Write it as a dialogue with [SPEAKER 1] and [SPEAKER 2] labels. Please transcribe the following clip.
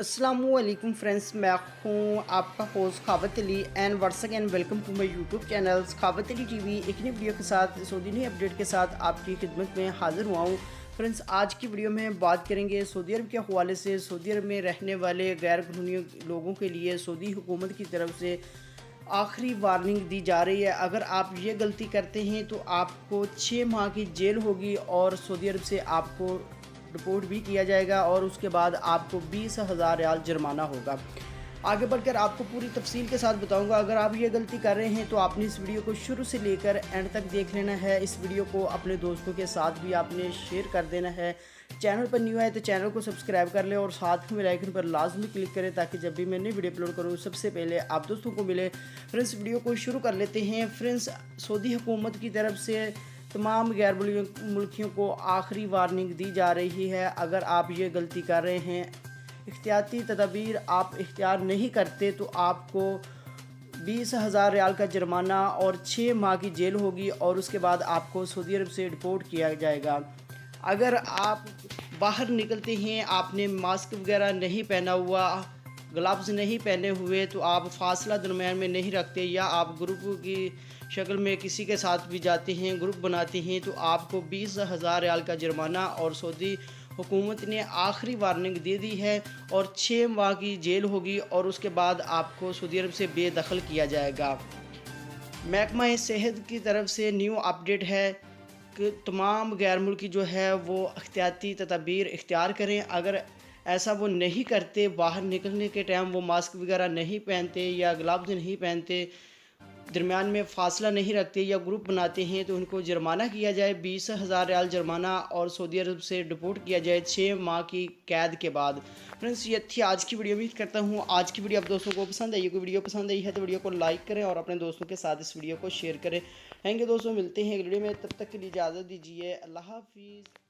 [SPEAKER 1] अस्सलामुअलैकुम फ्रेंड्स, मैं हूँ आपका host Khawat Ali and once again welcome to my YouTube channel Khawat Ali TV. एक नई वीडियो के साथ सऊदी नई अपडेट के साथ आपकी खिदमत में हाज़िर हुआ हूँ। फ्रेंड्स, आज की वीडियो में बात करेंगे सऊदी अरब के हवाले से। सऊदी अरब में रहने वाले गैर कानूनी लोगों के लिए सऊदी हुकूमत की तरफ से आखिरी वार्निंग दी जा रही है। अगर आप ये गलती करते हैं तो आपको 6 माह की जेल होगी और सऊदी अरब से आपको रिपोर्ट भी किया जाएगा और उसके बाद आपको 20,000 रियाल जुर्माना होगा। आगे बढ़कर आपको पूरी तफसील के साथ बताऊंगा। अगर आप ये गलती कर रहे हैं तो आपने इस वीडियो को शुरू से लेकर एंड तक देख लेना है। इस वीडियो को अपने दोस्तों के साथ भी आपने शेयर कर देना है। चैनल पर न्यू है तो चैनल को सब्सक्राइब कर लें और साथ में बेल आइकन पर लाजमी क्लिक करें ताकि जब भी मैं नई वीडियो अपलोड करूँ सबसे पहले आप दोस्तों को मिले। फ्रेंड्स, वीडियो को शुरू कर लेते हैं। फ्रेंड्स, सऊदी हुकूमत की तरफ से तमाम गैर मुल्कियों को आखिरी वार्निंग दी जा रही है। अगर आप ये गलती कर रहे हैं, एहतियाती तदबीर आप इख्तियार नहीं करते तो आपको 20,000 रियाल का जुर्माना और 6 माह की जेल होगी और उसके बाद आपको सऊदी अरब से डिपोर्ट किया जाएगा। अगर आप बाहर निकलते हैं, आपने मास्क वगैरह नहीं पहना हुआ, ग्लव्स नहीं पहने हुए, तो आप फासला दरमियान में नहीं रखते या आप ग्रुप की शक्ल में किसी के साथ भी जाते हैं, ग्रुप बनाते हैं, तो आपको 20,000 रियाल का जुर्माना और सऊदी हुकूमत ने आखिरी वार्निंग दे दी है और 6 माह की जेल होगी और उसके बाद आपको सऊदी अरब से बेदखल किया जाएगा। महकमा सेहत की तरफ से न्यू अपडेट है कि तमाम गैर मुल्की जो है वो एहतियाती तदबीर इख्तियार करें। अगर ऐसा वो नहीं करते, बाहर निकलने के टाइम वो मास्क वगैरह नहीं पहनते या ग्लव्स नहीं पहनते, दरमियान में फ़ासला नहीं रखते या ग्रुप बनाते हैं, तो उनको जुर्माना किया जाए 20,000 रियाल जुर्माना और सऊदी अरब से डिपोर्ट किया जाए 6 माह की कैद के बाद। फ्रेंड्स, ये थी आज की वीडियो। उम्मीद करता हूँ आज की वीडियो आप दोस्तों को पसंद आई। कोई वीडियो पसंद आई है तो वीडियो को लाइक करें और अपने दोस्तों के साथ इस वीडियो को शेयर करें। थैंक यू दोस्तों, मिलते हैं अगली वीडियो में। तब तक के लिए इजाज़त दीजिए। अल्लाह हाफिज़।